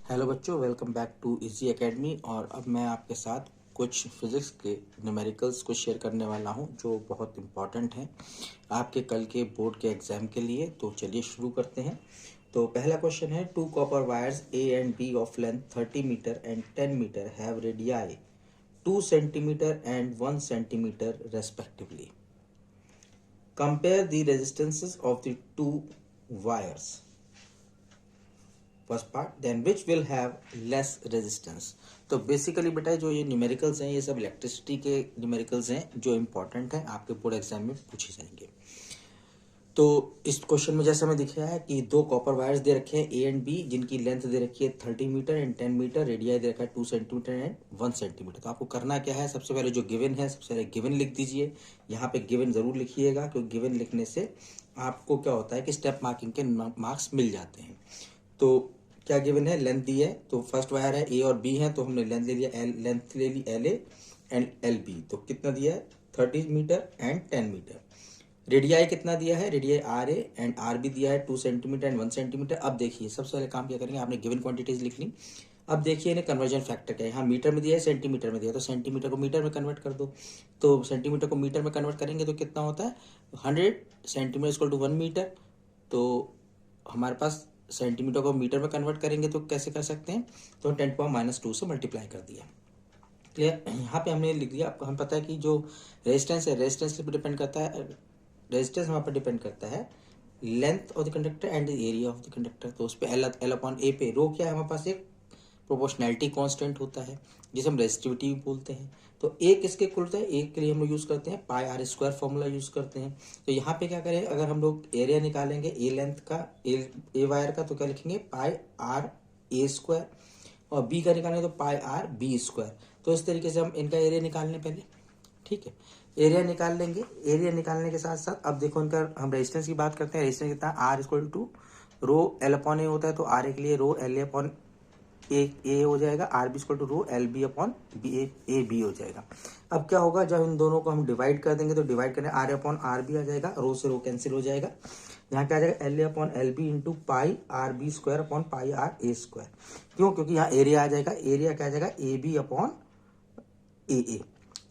Hello बच्चों, welcome back to Easy Academy. और अब मैं आपके साथ कुछ फिज़िक्स के न्यूमेरिकल्स को शेयर करने वाला हूं जो बहुत इम्पॉर्टेंट हैं आपके कल के बोर्ड के एग्ज़ाम के लिए। तो चलिए शुरू करते हैं। तो पहला क्वेश्चन है, two copper wires A and B of length 30 metre and 10 metre have radii 2 centimetre and 1 centimetre respectively. Compare the resistances of the two wires. First part, then which will have less resistance. तो basically बेटा जो ये numericals हैं ये सब electricity के numericals हैं जो इंपॉर्टेंट हैं, आपके बोर्ड एग्जाम में पूछे जाएंगे। तो इस क्वेश्चन में जैसे हमें दिख रहा है कि दो कॉपर वायर्स दे रखे हैं ए एंड बी, जिनकी लेंथ दे रखी है 30 मीटर एंड 10 मीटर, रेडियाई दे रखा है 2 सेंटीमीटर एंड 1 सेंटीमीटर। तो आपको करना क्या है, सबसे पहले जो गिवन है सबसे पहले गिवन लिख दीजिए। यहाँ पे गिवन जरूर लिखिएगा क्योंकि गिवन लिखने से आपको क्या होता है कि स्टेप मार्किंग के मार्क्स मिल जाते हैं। तो क्या गिवन है, लेंथ दी है। तो फर्स्ट वायर है ए और बी है, तो हमने लेंथ ले लिया एल, लेंथ ले ली L A and L B. तो कितना दिया है, 30 मीटर एंड 10 मीटर। रेडियाई कितना दिया है, radii R A and R B दिया है 2 सेंटीमीटर एंड 1 सेंटीमीटर। अब देखिए सबसे पहले काम क्या करेंगे, आपने गिवन क्वांटिटीज लिख ली। अब देखिए इन्हें कन्वर्जन फैक्टर क्या है, यहाँ मीटर में दिया है सेंटीमीटर में दिया है, तो सेंटीमीटर को मीटर में कन्वर्ट कर दो। तो सेंटीमीटर को मीटर में कन्वर्ट करेंगे तो कितना होता है, 100 सेंटीमीटर इक्वल टू 1 मीटर। तो हमारे पास सेंटीमीटर को मीटर में कन्वर्ट करेंगे तो कैसे कर सकते हैं, तो 10⁻² से मल्टीप्लाई कर दिया। क्लियर। यहाँ पे हमने लिख दिया। आपको हम पता है कि जो रेजिस्टेंस है, रेजिस्टेंस पे डिपेंड करता है, रेजिस्टेंस हमारे पर डिपेंड करता है length of the conductor and the area of the conductor. तो उस पर एल अपॉन ए पे रो क्या है, हमारे पास एक प्रोपोर्शनैलिटी कांस्टेंट होता है जिसे हम रेजिस्टिविटी भी बोलते हैं। तो ए किसके इक्वल होता है, ए के लिए हम लोग यूज करते हैं पाई आर स्क्वायर फॉर्मूला यूज करते हैं। तो यहाँ पे क्या करें, अगर हम लोग एरिया निकालेंगे ए लेंथ का, ए वायर का, तो क्या लिखेंगे पाई आर ए स्क्वायर, और बी का निकालेंगे तो पाई आर बी स्क्वायर। तो इस तरीके से हम इनका एरिया निकालने पहले, ठीक है, एरिया निकाल लेंगे। एरिया निकालने के साथ साथ अब देखो इनका हम रेजिस्टेंस की बात करते हैं। रेजिस्टेंस कितना, R equal to rho L upon A होता है, तो आर ए के लिए rho L A upon A हो जाएगा, R B equal to rho L B upon B A B हो जाएगा। अब क्या होगा, जब इन दोनों को हम डिवाइड कर देंगे तो डिवाइड करने आर अपॉन आर बी आ जाएगा, रो से रो कैंसिल हो जाएगा। यहाँ क्या आ जाएगा, L A upon L B into pi R B square upon pi R A square. क्यों, क्योंकि यहाँ एरिया आ जाएगा, एरिया क्या आ जाएगा ए बी अपॉन ए।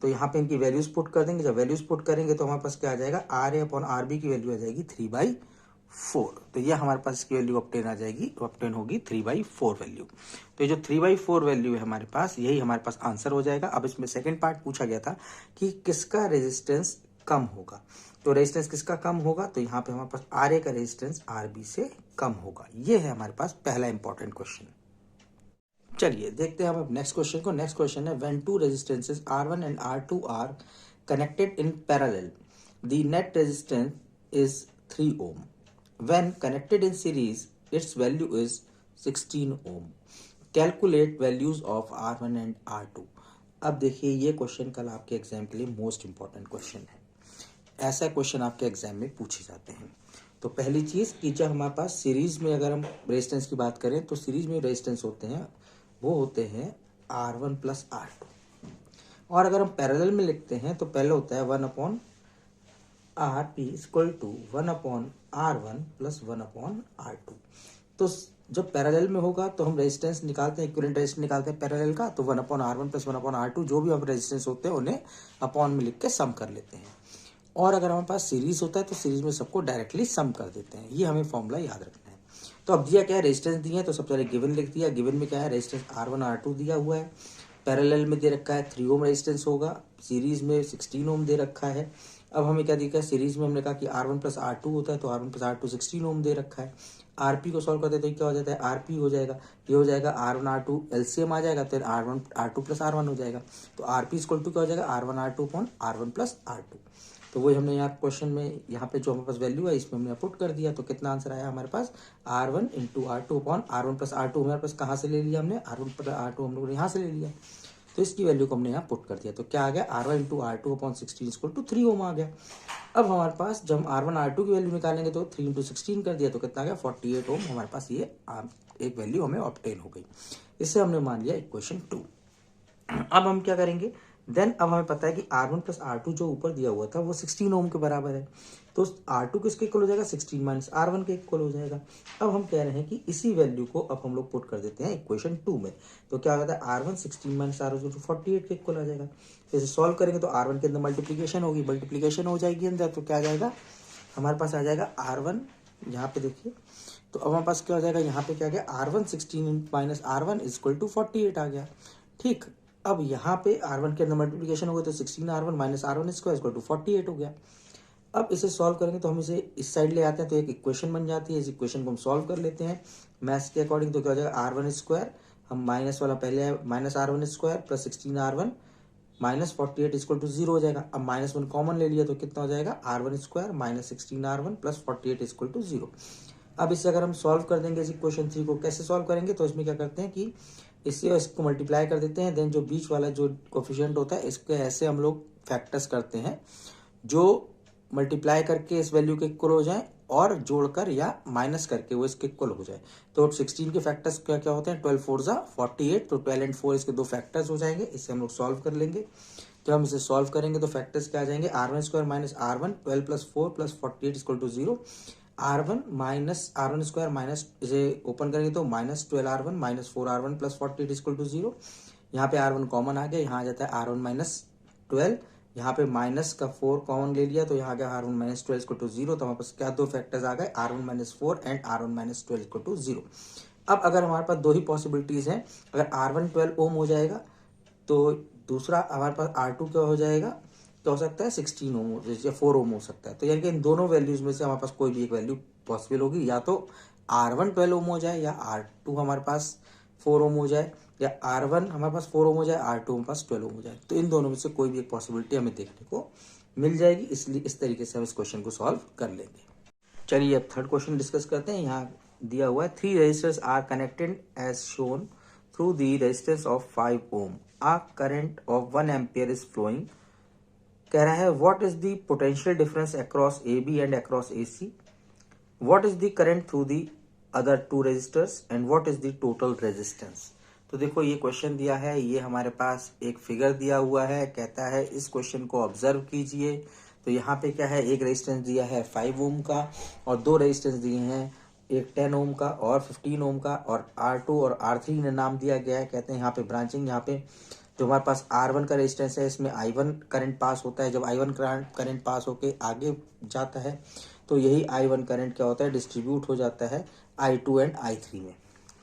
तो यहाँ पे इनकी वैल्यूज पुट कर देंगे। जब वैल्यूज पुट करेंगे तो हमारे पास क्या आ जाएगा, R A upon R B की वैल्यू आ जाएगी 3/4। तो ये हमारे पास इसकी वैल्यू ऑब्टेन आ जाएगी, ऑब्टेन होगी 3/4 वैल्यू। तो ये जो 3/4 वैल्यू है हमारे पास, यही हमारे पास आंसर हो जाएगा। अब इसमें सेकंड पार्ट पूछा गया था कि किसका रेजिस्टेंस कम होगा। तो रेजिस्टेंस किसका कम होगा, तो यहाँ पे हमारे पास आर ए का रेजिस्टेंस आर बी से कम होगा। ये है हमारे पास पहला इंपॉर्टेंट क्वेश्चन। चलिए देखते हैं हम अब नेक्स्ट क्वेश्चन को। नेक्स्ट क्वेश्चन है, when two resistances R1 and R2 are connected in parallel the net resistance is 3 ohm. When connected in series its value is 16 ohm. Calculate values of R1 and R2. अब देखिए ये question कल आपके exam के लिए most important question है। ऐसा question आपके एग्जाम में पूछे जाते हैं। तो पहली चीज़ कि जब हमारे पास सीरीज में अगर हम रेजिस्टेंस की बात करें तो सीरीज में रेजिस्टेंस होते हैं वो होते हैं R1 प्लस R2। और अगर हम पैरेलल में लिखते हैं तो पहले होता है 1/RP equal to 1/R1 plus 1/R2। तो जब पैरेलल में होगा तो हम रेजिस्टेंस निकालते हैं, इक्विवेलेंट रेजिस्टेंस निकालते हैं पैरेलल का, तो 1/R1 प्लस 1/R2 जो भी हम रेजिस्टेंस होते हैं उन्हें अपॉन में लिख के सम कर लेते हैं। और अगर हमारे पास सीरीज होता है तो सीरीज में सबको डायरेक्टली सम कर देते हैं। ये हमें फॉर्मूला याद रखना है। तो अब दिया क्या है, रेजिस्टेंस दिए हैं, तो सबसे पहले गिवन लिख दिया। गिवन में क्या है, रेजिस्टेंस R1 R2 दिया हुआ है, पैरेलल में दे रखा है 3 ओम रेजिस्टेंस होगा, सीरीज में 16 ओम दे रखा है। अब हमें क्या दिखा है, सीरीज में हमने कहा कि R1 प्लस R2 होता है, तो R1 प्लस R2 16 ओम दे रखा है। आरपी को सॉल्व करते तो क्या हो जाता है, आरपी हो जाएगा, ये हो जाएगा R1 R2 एलसीएम आ जाएगा, तो R1 R2 प्लस R1 हो जाएगा। तो आरपी इक्वल टू क्या हो जाएगा, R1 R2 upon R1 plus R2। तो वही हमने यहाँ क्वेश्चन में यहाँ पे जो हमारे पास वैल्यू है इसमें हमने पुट कर दिया। तो कितना आंसर आया हमारे पास, R1 into R2 upon R1 plus R2 हमारे पास कहाँ से ले लिया हमने, R1 प्लस R2 हम लोग ने यहाँ से ले लिया। तो इसकी वैल्यू को हमने यहाँ पुट कर दिया। तो क्या आ गया, R1 into R2 upon 16 equal to 3 ohm आ गया। अब हमारे पास जब हम R1 R2 की वैल्यू निकालेंगे तो 3 इंटू 16 कर दिया, तो कितना आ गया 48 ओम। हमारे पास ये एक वैल्यू हमें ऑब्टेन हो गई। इससे हमने मान लिया इक्वेशन 2। अब हम क्या करेंगे, देन अब हमें पता है कि R1 प्लस R2 जो ऊपर दिया हुआ था वो 16 ओम के बराबर है, तो R2 किसके इक्वल हो जाएगा, 16 माइनस R1 के इक्वल हो जाएगा। अब हम कह रहे हैं कि इसी वैल्यू को अब हम लोग पुट कर देते हैं इक्वेशन 2 में, तो क्या होता है R1 16 माइनस R2 तो 48 के इक्वल आ जाएगा। तो इसे सॉल्व करेंगे तो R1 के अंदर मल्टीप्लीकेशन होगी, मल्टीप्लीकेशन हो जाएगी अंदर, तो क्या आ जाएगा हमारे पास आ जाएगा R1, यहाँ पे देखिए तो अब हमारे पास क्या हो जाएगा, यहाँ पे क्या गया R1 16 minus R1 is equal to 48 आ गया। ठीक, अब यहाँ पे R1 के अंदर मल्टीप्लिकेशन हो गया तो 16 R1 minus R1 square equal to 48 हो गया। अब इसे सॉल्व करेंगे तो हम इसे इस साइड ले आते हैं तो एक इक्वेशन बन जाती है, इस इक्वेशन को हम सॉल्व कर लेते हैं मैथ्स के अकॉर्डिंग। तो क्या हो जाएगा R1 स्क्वायर, हम माइनस वाला पहले है minus R1 square plus 16 R1 minus 48 equal to 0 हो जाएगा। अब माइनस 1 कॉमन ले लिया तो कितना हो जाएगा R1 square minus 16 R1 plus 48 equal to 0। अब इसे अगर हम सॉल्व कर देंगे इस इक्वेशन 3 को, कैसे सॉल्व करेंगे, तो इसमें क्या करते हैं कि इससे और इसको मल्टीप्लाई कर देते हैं, देन जो बीच वाला जो कोफिशिएंट होता है इसके ऐसे हम लोग फैक्टर्स करते हैं जो मल्टीप्लाई करके इस वैल्यू के इक्वल हो जाए और जोड़कर या माइनस करके वो इसके इक्वल हो जाए। तो 16 के फैक्टर्स क्या क्या होते हैं, 12 4 जा 48, तो 12 एंड 4 इसके दो फैक्टर्स हो जाएंगे, इससे हम लोग सॉल्व कर लेंगे। तो हम इसे सॉल्व करेंगे तो फैक्टर्स क्या आ जाएंगे, R1 square minus R1 12 plus 4 plus 48 equal to 0, R1 minus R1 square minus, इसे ओपन करेंगे तो minus 12R1 minus 4R1 plus 48 equal to 0। यहाँ पे R1 कॉमन आ गया, यहाँ आ जाता है R1 माइनस 12, यहाँ पे माइनस का 4 कॉमन ले लिया तो यहाँ आ गया R1 माइनस 12 इक्वल टू 0। तो हमारे पास क्या दो फैक्टर्स आ गए, R1 minus 4 and R1 minus 12 equal to 0। अब अगर हमारे पास दो ही पॉसिबिलिटीज हैं, अगर R1 12 ओम हो जाएगा तो दूसरा हमारे पास R2 क्या हो जाएगा, तो हो सकता है 16 ओम या 4 ओम हो सकता है। तो यानी कि इन दोनों वैल्यूज में से हमारे पास कोई भी एक वैल्यू पॉसिबल होगी, या तो R1 12 ओम हो जाए या R2 हमारे पास 4 ओम हो जाए, या R1 हमारे पास 4 ओम हो जाए R2 हमारे पास 12 ओम हो जाए। तो इन दोनों में से कोई भी एक पॉसिबिलिटी हमें देखने को मिल जाएगी, इसलिए इस तरीके से हम इस क्वेश्चन को सॉल्व कर लेंगे। चलिए अब थर्ड क्वेश्चन डिस्कस करते हैं। यहाँ दिया हुआ है 3 resistors are connected as shown through the resistance of 5 ohm, a current of 1 ampere is flowing. कह रहा है what is the potential difference across A B and across A C, what is the current through the other 2 resistors and what is the total resistance. तो देखो ये question दिया है, ये हमारे पास एक फिगर दिया हुआ है, कहता है इस क्वेश्चन को ऑब्जर्व कीजिए। तो यहाँ पे क्या है, एक रेजिस्टेंस दिया है 5 ओम का और दो रेजिस्टेंस दिए हैं, एक 10 ओम का और 15 ओम का, और R2 और R3 ने नाम दिया गया है। कहते हैं यहाँ पे ब्रांचिंग, यहाँ पे जो हमारे पास R1 का रेजिस्टेंस है इसमें I1 करंट पास होता है, जब I1 करंट पास होके आगे जाता है तो यही I1 करंट क्या होता है, डिस्ट्रीब्यूट हो जाता है I2 एंड I3 में।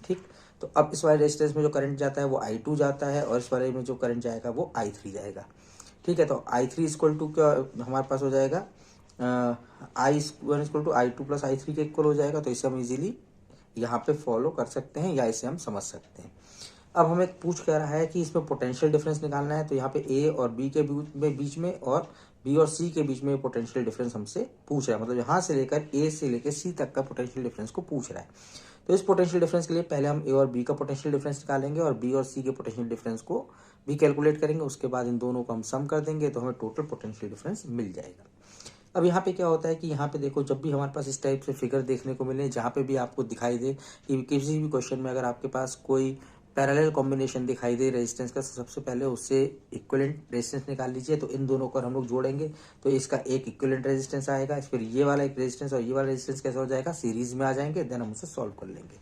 ठीक, तो अब इस वाले रेजिस्टेंस में जो करंट जाता है वो I2 जाता है और इस वाले में जो करंट जाएगा वो I3 जाएगा। ठीक है, तो I3 इक्वल टू क्या हमारे पास हो जाएगा, I1 equal to I2 plus I3 के इक्वल हो जाएगा। तो इसे हम इजीली यहाँ पे फॉलो कर सकते हैं या इसे हम समझ सकते हैं। अब हमें पूछ कह रहा है कि इसमें पोटेंशियल डिफरेंस निकालना है, तो यहाँ पे ए और बी के बीच में और बी और सी के बीच में पोटेंशियल डिफरेंस हमसे पूछ रहा है, मतलब यहाँ से लेकर ए से लेकर सी तक का पोटेंशियल डिफरेंस को पूछ रहा है। तो इस पोटेंशियल डिफरेंस के लिए पहले हम ए और बी का पोटेंशियल डिफरेंस निकालेंगे और बी और सी के पोटेंशियल डिफरेंस को भी कैलकुलेट करेंगे, उसके बाद इन दोनों को हम सम कर देंगे तो हमें टोटल पोटेंशियल डिफरेंस मिल जाएगा। अब यहाँ पे क्या होता है कि यहाँ पे देखो, जब भी हमारे पास इस टाइप से फिगर देखने को मिले, जहाँ पे भी आपको दिखाई दे कि किसी भी क्वेश्चन में अगर आपके पास कोई पैरेलल कॉम्बिनेशन दिखाई दे रेजिस्टेंस का, सबसे पहले उससे इक्विवेलेंट रेजिस्टेंस निकाल लीजिए। तो इन दोनों को हम लोग जोड़ेंगे तो इसका एक इक्विवेलेंट रेजिस्टेंस आएगा, फिर ये वाला एक रेजिस्टेंस और ये वाला रेजिस्टेंस कैसा हो जाएगा, सीरीज में आ जाएंगे, देन हम उसे सॉल्व कर लेंगे।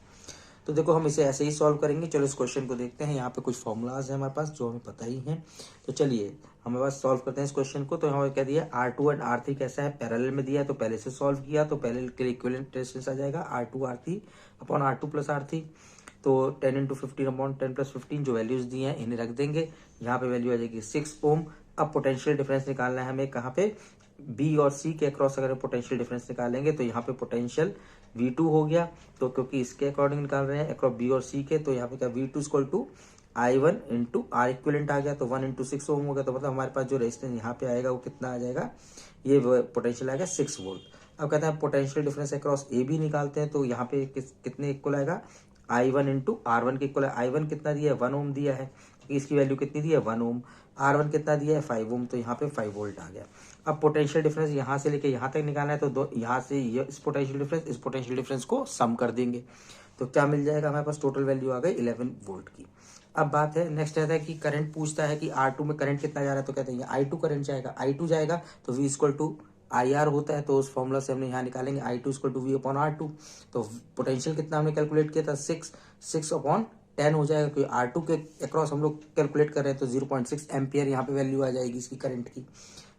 तो देखो हम इसे ऐसे ही सॉल्व करेंगे। चलो इस क्वेश्चन को देखते हैं, यहाँ पे कुछ फॉर्मूलाज है हमारे पास जो हमें पता ही है। तो चलिए हमें बस सॉल्व करते हैं इस क्वेश्चन को। तो हमें क्या दिया, R2 एंड R3 कैसा है, पैरेलल में दिया है, तो पहले से सॉल्व किया तो पैरेलल के लिए इक्विवेलेंट रेजिस्टेंस आ जाएगा R2 R3 upon R2 plus R3। तो 10 इंटू 15 अपॉन 10 प्लस 15 जो वैल्यूज दी हैं इन्हें रख देंगे, यहाँ पे वैल्यू आ जाएगी 6 ओम। अब पोटेंशियल डिफरेंस निकालना है हमें, कहाँ पे, बी और सी के अक्रॉस अगर पोटेंशियल डिफरेंस निकालेंगे तो यहाँ पे पोटेंशियल V2 हो गया, तो क्योंकि इसके अकॉर्डिंग निकाल रहे हैं अक्रॉस बी और सी के, तो यहाँ पे क्या V2 equal to I1 into R equivalent आ गया, तो 1 इंटू 6 ओम हो गया। तो मतलब हमारे पास जो रेजिस्टेंस यहाँ पे आएगा वो कितना आ जाएगा, ये पोटेंशियल आएगा 6 वोल्ट। अब कहते हैं potential difference across A B निकालते हैं, तो यहाँ पे कितने इक्वल आएगा, I1 इंटू R1 के इक्वल है। I1 कितना दिया है, 1 ओम दिया है, क्योंकि इसकी वैल्यू कितनी दी है, 1 ओम। R1 कितना दिया है, 5 ओम, तो यहाँ पे 5 वोल्ट आ गया। अब पोटेंशियल डिफरेंस यहाँ से लेके यहाँ तक निकालना है, तो दो यहाँ से इस पोटेंशियल डिफरेंस को सम कर देंगे। तो क्या मिल जाएगा हमारे पास, टोटल वैल्यू आ गई 11 वोल्ट की। अब बात है नेक्स्ट रहता है कि करंट पूछता है कि R2 में करंट कितना जा रहा है, तो कहते हैं I2 करंट जाएगा, I2 जाएगा तो V इक्वल टू IR होता है, तो उस फॉर्मूला से हमने यहाँ निकालेंगे I2 equal to V upon R2। तो पोटेंशियल कितना हमने कैलकुलेट किया था, 6 अपॉन 10 हो जाएगा, क्योंकि R2 के अक्रॉस हम लोग कैलकुलेट कर रहे हैं, तो 0.6 एम्पियर यहाँ पे वैल्यू आ जाएगी इसकी करंट की।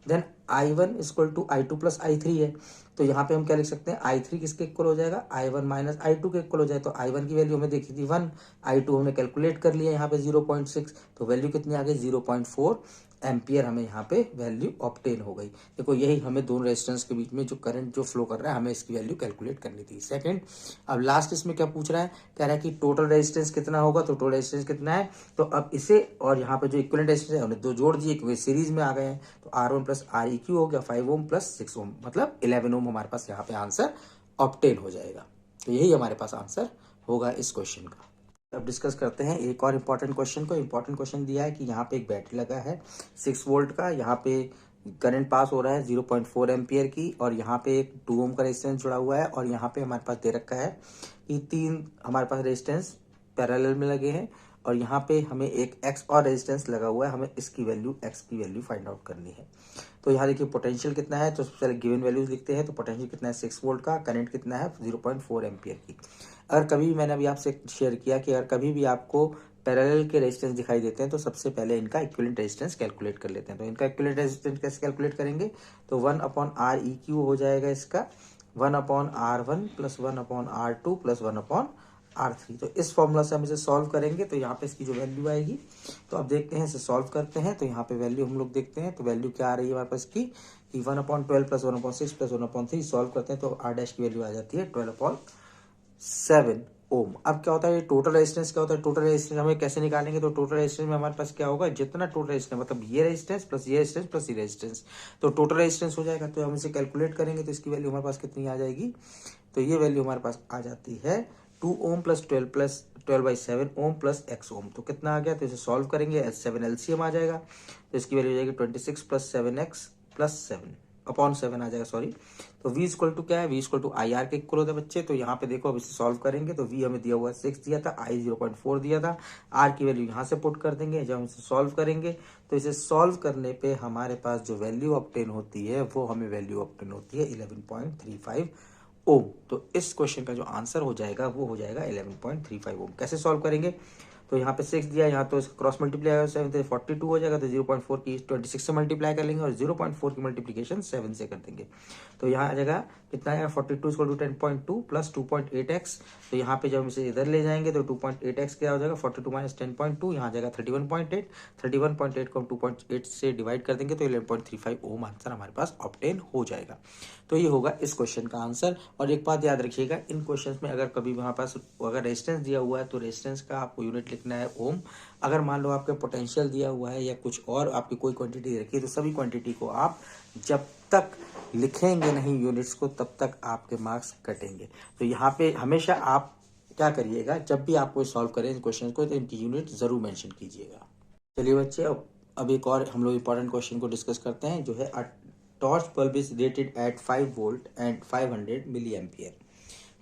Then I1 equal to I2 plus I3 है, तो यहाँ पे हम क्या लिख सकते हैं, I3 किसके इक्वल हो जाएगा, I1 माइनस I2 के इक्वल हो जाए। तो I1 की वैल्यू हमें देखी थी 1, I2 हमने कैलकुलेट कर लिया यहाँ पे 0.6, तो वैल्यू कितनी आ गई 0.4 एम्पियर हमें यहाँ पे वैल्यू ऑब्टेन हो गई। देखो यही हमें दोनों रेजिस्टेंस के बीच में जो करंट जो फ्लो कर रहा है हमें इसकी वैल्यू कैलकुलेट करनी थी। सेकंड, अब लास्ट इसमें क्या पूछ रहा है, कह रहा है कि टोटल रेजिस्टेंस कितना होगा, तो टोटल रेजिस्टेंस कितना है, तो अब इसे और यहाँ पे जो इक्विवेलेंट रेजिस्टेंस है उन्हें दो जोड़ दिए क्योंकि सीरीज में आ गए हैं, तो R1 प्लस REQ हो गया 5 ओम प्लस 6 ओम, मतलब 11 ओम हमारे पास यहाँ पे आंसर ऑब्टेन हो जाएगा। तो यही हमारे पास आंसर होगा इस क्वेश्चन का। अब डिस्कस करते हैं एक और इम्पॉर्टेंट क्वेश्चन को। इम्पॉर्टेंट क्वेश्चन दिया है कि यहाँ पे एक बैटरी लगा है 6 वोल्ट का, यहाँ पे करंट पास हो रहा है 0.4 एम्पियर की, और यहाँ पे एक 2 ओम का रेजिस्टेंस जुड़ा हुआ है, और यहाँ पे हमारे पास दे रखा है कि 3 हमारे पास रेजिस्टेंस पैरेलल में लगे हैं, और यहाँ पे हमें एक एक्स और रेजिस्टेंस लगा हुआ है, हमें इसकी वैल्यू एक्स की वैल्यू फाइंड आउट करनी है। तो यहाँ देखिए पोटेंशियल कितना है, तो सबसे पहले गिवन वैल्यूज लिखते हैं। तो पोटेंशियल कितना है 6 वोल्ट का, करंट कितना है 0.4 एम्पियर की। अगर कभी भी मैंने अभी आपसे शेयर किया कि अगर कभी भी आपको पैरेलल के रेजिस्टेंस दिखाई देते हैं तो सबसे पहले इनका इक्विवेलेंट रेजिस्टेंस कैलकुलेट कर लेते हैं। तो इनका इक्विवेलेंट रेजिस्टेंस कैसे कैलकुलेट करेंगे, तो 1 अपॉन REQ हो जाएगा इसका 1 upon R1 plus 1 upon R2 plus 1 upon R3। तो इस फॉर्मूला से हम इसे सॉल्व करेंगे तो यहाँ पे इसकी जो वैल्यू आएगी, तो अब देखते हैं इसे सॉल्व करते हैं। तो यहाँ पे वैल्यू हम लोग देखते हैं, तो वैल्यू क्या आ रही है हमारे पास की, 1 upon 12 plus 1 upon 6 plus 1 upon 3 solve करते हैं, तो R डैश की वैल्यू आ जाती है 12 अपॉन 7 ओम। अब क्या होता है, टोटल रेजिस्टेंस क्या होता है, टोटल रेजिस्टेंस हमें कैसे निकालेंगे, तो टोटल रेजिस्टेंस में हमारे पास क्या होगा, जितना टोटल रेजिस्टेंस मतलब ये रेजिस्टेंस प्लस ये रेजिस्टेंस प्लस ये रेजिस्टेंस, तो टोटल रेजिस्टेंस हो जाएगा। तो हम इसे कैलकुलेट करेंगे तो इसकी वैल्यू हमारे पास कितनी आ जाएगी, तो ये वैल्यू हमारे पास आ जाती है 2 ohm plus 12/7 ohm plus X ohm. तो कितना आ गया, तो इसे सॉल्व करेंगे 7 LCM आ जाएगा, तो इसकी वैल्यू हो जाएगी 26 प्लस 7x प्लस 7 अपॉन 7 आ जाएगा, सॉरी। तो v इक्वल टू क्या है, v इक्वल टू IR के इक्वल होता है बच्चे। तो यहाँ पे देखो अब इसे सॉल्व करेंगे तो v हमें दिया हुआ 6 दिया था, I 0.4 दिया था, R की वैल्यू यहाँ से पुट कर देंगे। जब हम इसे सॉल्व करेंगे तो इसे सॉल्व करने पे हमारे पास जो वैल्यू ऑब्टेन होती है वो हमें वैल्यू ऑब्टेन होती है 11.35 ओम। तो इस क्वेश्चन का जो आंसर हो जाएगा वो हो जाएगा 11.35 ओम। कैसे सॉल्व करेंगे, तो यहाँ पे 6 दिया, यहाँ तो इसका क्रॉस मल्टीप्लाई है 7 तो 42 हो जाएगा, तो 0.4 की 26 से मल्टीप्लाई कर लेंगे और 0.4 की मल्टीप्लिकेशन 7 से कर देंगे। तो यहाँ आ जाएगा कितना आएगा 42 इक्वल टू 10.2 प्लस 2.8x। तो यहाँ पे जब हम इसे इधर ले जाएंगे तो 2.8x क्या हो जाएगा 42 माइनस 10.2, यहाँ आ जाएगा 31.8। 31.8 को हम 2.8 से डिवाइड कर देंगे तो 11.35 ओम आंसर हमारे पास ऑब्टेन हो जाएगा। तो ये होगा इस क्वेश्चन का आंसर। और एक बात याद रखिएगा, इन क्वेश्चंस में अगर कभी वहाँ पास अगर रेजिस्टेंस दिया हुआ है तो रेजिस्टेंस का आपको यूनिट लिखना है ओम। अगर मान लो आपके पोटेंशियल दिया हुआ है या कुछ और आपकी कोई क्वांटिटी रखी है तो सभी क्वांटिटी को आप जब तक लिखेंगे नहीं यूनिट्स को तब तक आपके मार्क्स कटेंगे। तो यहाँ पे हमेशा आप क्या करिएगा, जब भी आप कोई सॉल्व करें इन क्वेश्चन को तो इनकी यूनिट जरूर मेंशन कीजिएगा। चलिए बच्चे, अब एक और हम लोग इंपॉर्टेंट क्वेश्चन को डिस्कस करते हैं, जो है torch bulb is rated at 5 volt and 500 milliampere.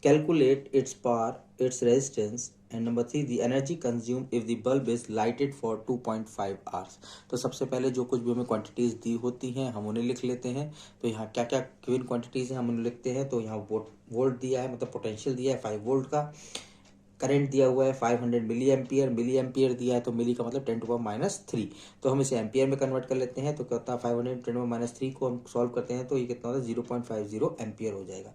Calculate its power, its resistance, and number 3 the energy consumed if the bulb is lighted for 2.5 hours. तो सबसे पहले जो कुछ भी हमें क्वांटिटीज दी होती हैं हम उन्हें लिख लेते हैं। तो यहाँ क्या क्या गिवन क्वांटिटीज हैं हम उन्हें लिखते हैं। तो यहाँ वोल्ट दिया है, मतलब पोटेंशियल दिया है 5 वोल्ट का, करंट दिया हुआ है 500 मिली एम्पियर, मिली एम्पियर दिया है तो मिली का मतलब 10⁻³ तो हम इसे एम्पियर में कन्वर्ट कर लेते हैं। तो क्या होता है 500 10⁻³ को हम सॉल्व करते हैं तो ये कितना होता है 0.50 एम्पियर हो जाएगा।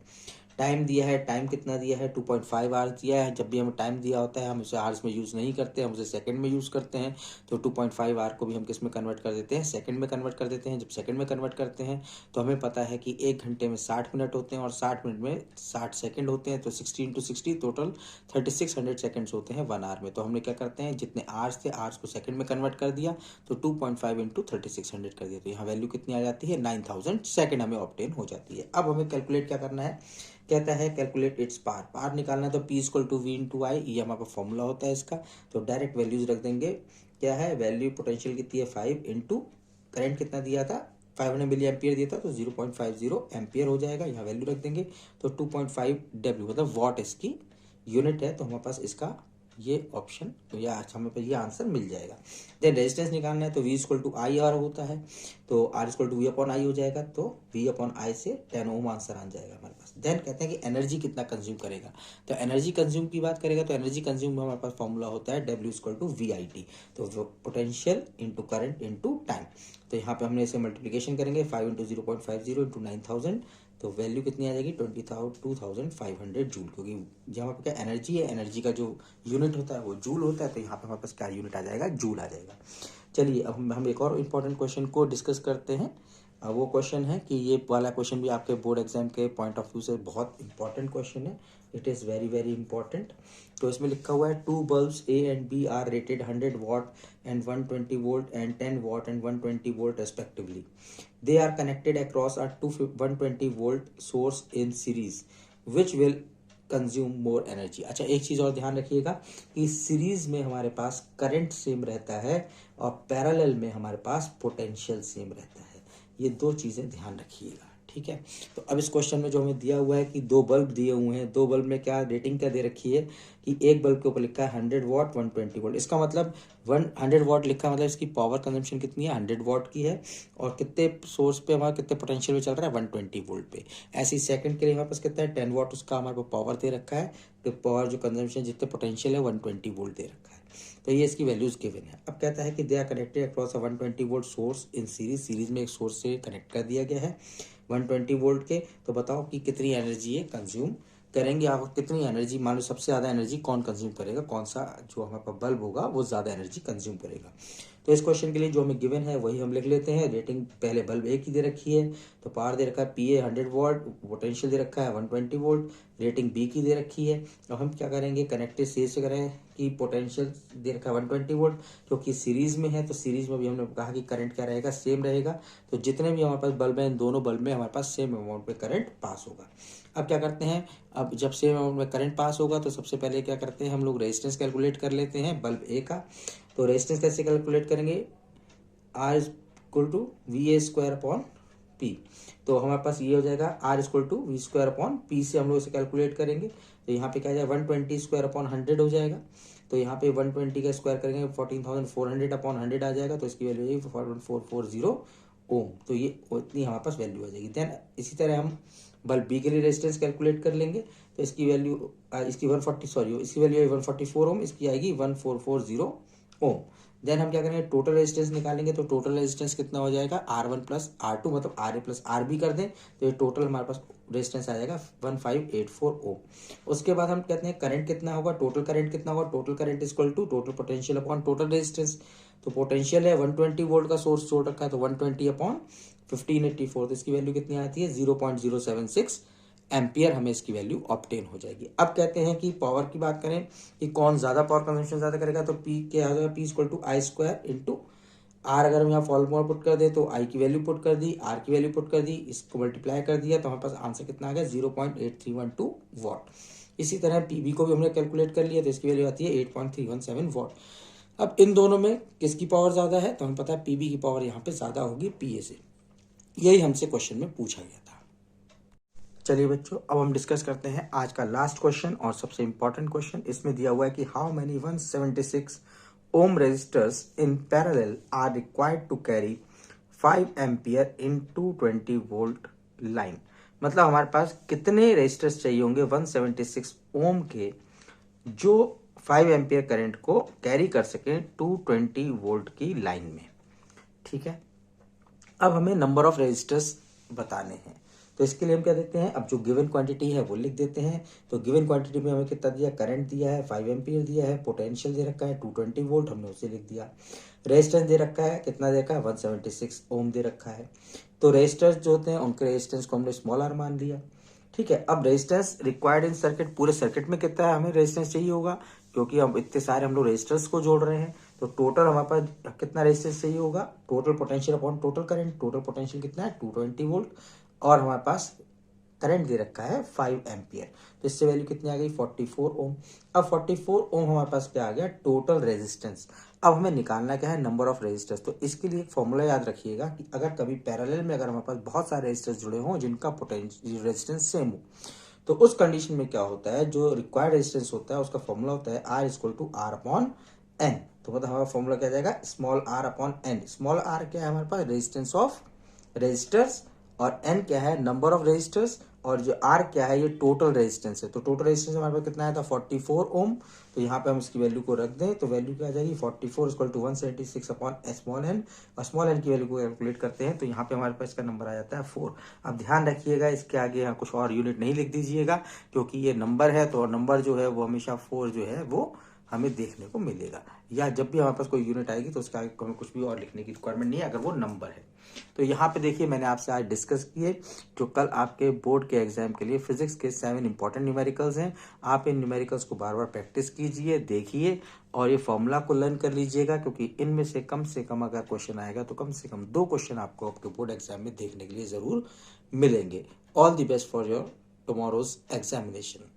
टाइम दिया है, टाइम कितना दिया है 2.5 आवर्स दिया है। जब भी हमें टाइम दिया होता है हम उसे आवर्स में यूज़ नहीं करते, हम उसे सेकंड में यूज़ करते हैं। तो 2.5 आवर को भी हम किस में कन्वर्ट कर देते हैं, सेकंड में कन्वर्ट कर देते हैं। जब सेकंड में कन्वर्ट करते हैं तो हमें पता है कि 1 घंटे में 60 मिनट होते हैं और 60 मिनट में 60 सेकंड होते हैं। तो 60 × 60 टोटल 3600 सेकंड्स होते हैं 1 आवर में। तो हमने क्या करते हैं, जितने आवर्स थे आवर्स को सेकंड में कन्वर्ट कर दिया, तो 2.5 × 3600 कर दिया। तो यहाँ वैल्यू कितनी आ जाती है 9000 सेकंड हमें ऑब्टेन हो जाती है। अब हमें कैलकुलेट क्या करना है, कहता है कैलकुलेट इट्स पावर, पावर निकालना है। तो P = V × I, ये हमारा फॉर्मूला होता है इसका। तो डायरेक्ट वैल्यूज रख देंगे, क्या है वैल्यू पोटेंशियल कितनी है 5 × करंट कितना दिया था 500 मिली एम्पियर दिया था तो 0.50 एम्पियर हो जाएगा। यहाँ वैल्यू रख देंगे तो 2.5 W मतलब वॉट इसकी यूनिट है, तो हमारे पास इसका ये ऑप्शन या हमें पर ये आंसर मिल जाएगा। देन रेजिस्टेंस निकालना है तो V equal to I R होता है, तो R equal to V upon I हो जाएगा, तो V अपॉन आई से 10 ओम आंसर आ जाएगा हमारे पास। देन कहते हैं कि एनर्जी कितना कंज्यूम करेगा, तो एनर्जी कंज्यूम की बात करेगा तो एनर्जी कंज्यूम में हमारे पास फॉर्मूला होता है W इक्वल टू VIT, तो potential into current into time. तो यहाँ पे हमने इसे मल्टीप्लीकेशन करेंगे 5 इंटू 0.50 इंटू 9000, तो वैल्यू कितनी आ जाएगी 22,500 जूल, क्योंकि जहाँ पे क्या एनर्जी है, एनर्जी का जो यूनिट होता है वो जूल होता है, तो यहाँ पे हमारे पास क्या यूनिट आ जाएगा, जूल आ जाएगा। चलिए अब हम एक और इम्पोर्टेंट क्वेश्चन को डिस्कस करते हैं। वो क्वेश्चन है कि ये वाला क्वेश्चन भी आपके बोर्ड एग्जाम के पॉइंट ऑफ व्यू से बहुत इंपॉर्टेंट क्वेश्चन है, it is very very important. तो इसमें लिखा हुआ है 2 bulbs A and B are rated 100 watt and 120 volt and 10 watt and 120 volt respectively. They are connected across a 120 volt source in series, which will consume more energy. अच्छा, एक चीज़ और ध्यान रखिएगा कि सीरीज में हमारे पास करंट सेम रहता है और पैरेलल में हमारे पास पोटेंशियल सेम रहता है, ये दो चीज़ें ध्यान रखिएगा, ठीक है। तो अब इस क्वेश्चन में जो हमें दिया हुआ है कि दो बल्ब दिए हुए हैं, दो बल्ब में क्या रेटिंग क्या दे रखी है कि एक बल्ब के ऊपर लिखा है 100 वाट 120 वोल्ट, इसका मतलब 100 वाट लिखा है, मतलब इसकी पावर कंजम्पशन कितनी है 100 वाट की है, और कितने सोर्स पे हमारा कितने पोटेंशियल में चल रहा है 120 वोल्ट पे। ऐसे ही सेकंड के लिए हमारे पास कितना है 10 वाट, उसका हमारे पास पावर दे रखा है, तो पावर जो कंजम्पशन जितने पोटेंशियल है 120 वोल्ट दे रखा है, तो ये इसकी वैल्यूज गिवन है। अब कहता है कि they are connected across a 120 volt source in series, series में एक सोर्स से कनेक्ट कर दिया गया है 120 वोल्ट के, तो बताओ कि कितनी एनर्जी ये कंज्यूम करेंगे, आपको कितनी एनर्जी, मान लो सबसे ज़्यादा एनर्जी कौन कंज्यूम करेगा, कौन सा जो हमारे पास बल्ब होगा वो ज़्यादा एनर्जी कंज्यूम करेगा। तो इस क्वेश्चन के लिए जो हमें गिवन है वही हम लिख लेते हैं। रेटिंग पहले बल्ब ए की दे रखी है, तो पावर दे रखा है PA 100 वॉट, पोटेंशियल दे रखा है 120 वोल्ट, रेटिंग बी की दे रखी है। अब हम क्या करेंगे, कनेक्टेड सीरीज से करें कि पोटेंशियल दे रखा है 120 वोल्ट, क्योंकि सीरीज में है तो सीरीज में भी हमने कहा कि करंट क्या रहेगा, सेम रहेगा, तो जितने भी हमारे पास बल्ब हैं इन दोनों बल्ब में हमारे पास सेम अमाउंट में करंट पास होगा। अब क्या करते हैं, अब जब सेम अमाउंट में करंट पास होगा तो सबसे पहले क्या करते हैं हम लोग रेजिस्टेंस कैलकुलेट कर लेते हैं बल्ब ए का। तो रेजिस्टेंस कैसे कैलकुलेट करेंगे, R equal to VA square upon P, तो हमारे पास ये हो जाएगा R equal to V square upon P से हम लोग इसे कैलकुलेट करेंगे, तो यहाँ पे क्या आ जाएगा 120 स्क्वायर अपॉन 100 हो जाएगा, तो यहाँ पे 120 का स्क्वायर करेंगे 14,400 अपॉन 100 आ जाएगा, तो इसकी वैल्यू 41440 ओम, तो ये इतनी हमारे पास वैल्यू आ जाएगी। देन इसी तरह हम बल्ब बी के लिए रेजिस्टेंस कैलकुलेट कर लेंगे, तो इसकी वैल्यू इसकी 144 ओम, इसकी आएगी 1440 ओम। देन हम क्या करेंगे, टोटल रेजिस्टेंस निकालेंगे, तो टोटल रेजिस्टेंस कितना हो जाएगा R1 प्लस R2, मतलब RA प्लस RB कर दें तो ये टोटल हमारे पास रेजिस्टेंस आ जाएगा 1584 ओम। उसके बाद हम कहते हैं करंट कितना होगा, टोटल करंट कितना होगा, total current equal to total potential upon total resistance, तो पोटेंशियल है 120 वोल्ट का सोर्स जोड़ रखा है, तो 120 अपॉन 1584, तो इसकी वैल्यू कितनी आती है 0.076 एम्पियर, हमें इसकी वैल्यू ऑब्टेन हो जाएगी। अब कहते हैं कि पावर की बात करें कि कौन ज़्यादा पावर कंजम्पशन ज़्यादा करेगा, तो P क्या आ जाएगा, P equal to I square into R, अगर हम यहाँ फॉर्मूला पुट कर दे तो I की वैल्यू पुट कर दी, R की वैल्यू पुट कर दी, इसको मल्टीप्लाई कर दिया, तो हमारे पास आंसर कितना आ गया 0.8312 वॉट। इसी तरह PB को भी हमने कैलकुलेट कर लिया, तो इसकी वैल्यू आती है 8.317 वॉट। अब इन दोनों में किसकी पावर ज़्यादा है, तो हमें पता है PB की पावर यहाँ पे ज़्यादा होगी PA से, यही हमसे क्वेश्चन में पूछा गया था। चलिए बच्चों, अब हम डिस्कस करते हैं आज का लास्ट क्वेश्चन और सबसे इंपॉर्टेंट क्वेश्चन। इसमें दिया हुआ है कि how many 176 ohm resistors in parallel are required to carry 5 ampere in 220 volt line, मतलब हमारे पास कितने रेजिस्टर्स चाहिए होंगे 176 ओम के जो 5 एम्पियर करंट को कैरी कर सकें 220 वोल्ट की लाइन में, ठीक है। अब हमें नंबर ऑफ रेजिस्टर्स बताने हैं, तो इसके लिए हम क्या देते हैं, अब जो गिवन क्वांटिटी है वो लिख देते हैं। तो गिवन क्वांटिटी में हमें कितना दिया, करंट दिया है 5 एम्पियर दिया है, पोटेंशियल दे रखा है 220 वोल्ट, हमने उसे लिख दिया। रेजिस्टेंस दे रखा है, कितना दे रखा है 176 ओम दे रखा है। तो रेजिस्टर्स जो होते हैं उनके रेजिस्टेंस को हमने स्मॉल r मान लिया, ठीक है। अब रेजिस्टेंस रिक्वायर्ड इन सर्किट, पूरे सर्किट में कितना है हमें रेजिस्टेंस चाहिए होगा, क्योंकि हम इतने सारे हम लोग रेजिस्टर्स को जोड़ रहे हैं, तो टोटल हमारे पास कितना रेजिस्टेंस चाहिए होगा, total potential upon total current, total potential कितना है 220 वोल्ट, और हमारे पास करंट दे रखा है 5 एम्पियर, तो इससे वैल्यू कितनी आ गई 44 ओम। अब 44 ओम हमारे पास क्या आ गया, टोटल रेजिस्टेंस। अब हमें निकालना क्या है, नंबर ऑफ रेजिस्टर्स। तो इसके लिए एक फॉर्मूला याद रखिएगा कि अगर कभी पैरेलल में अगर हमारे पास बहुत सारे रेजिस्टर्स जुड़े हों जिनका पोटेंशियल रेजिस्टेंस सेम हो, तो उस कंडीशन में क्या होता है, जो रिक्वायर्ड रेजिस्टेंस होता है उसका फॉर्मूला होता है R equal to R upon N. तो मतलब हमारा फॉर्मूला क्या जाएगा, small r upon N. Small r क्या है हमारे पास, रेजिस्टेंस ऑफ रेजिस्टर्स, और n क्या है, नंबर ऑफ रेजिस्टर्स, और जो r क्या है, ये टोटल रेजिस्टेंस है। तो टोटल रेजिस्टेंस हमारे पास कितना आया था, 44 ओम। तो यहाँ पे हम इसकी वैल्यू को रख दें तो वैल्यू क्या आ जाएगी, 44 equal to 176 upon small N, और स्मॉल एन की वैल्यू को कैलकुलेट करते हैं तो यहाँ पे हमारे पास इसका नंबर आ जाता है 4। अब ध्यान रखिएगा इसके आगे यहाँ कुछ और यूनिट नहीं लिख दीजिएगा, क्योंकि ये नंबर है तो नंबर जो है वो हमेशा 4 जो है वो हमें देखने को मिलेगा, या जब भी हमारे पास कोई यूनिट आएगी तो उसका हमें कुछ भी और लिखने की रिक्वायरमेंट नहीं है अगर वो नंबर है। तो यहाँ पे देखिए मैंने आपसे आज डिस्कस किए जो कल आपके बोर्ड के एग्जाम के लिए फिजिक्स के 7 इंपॉर्टेंट न्यूमेरिकल्स हैं। आप इन न्यूमेरिकल्स को बार बार प्रैक्टिस कीजिए, देखिए, और ये फॉर्मूला को लर्न कर लीजिएगा, क्योंकि इनमें से कम अगर क्वेश्चन आएगा तो कम से कम 2 क्वेश्चन आपको आपके बोर्ड एग्जाम में देखने के लिए जरूर मिलेंगे। All the best for your tomorrow's examination.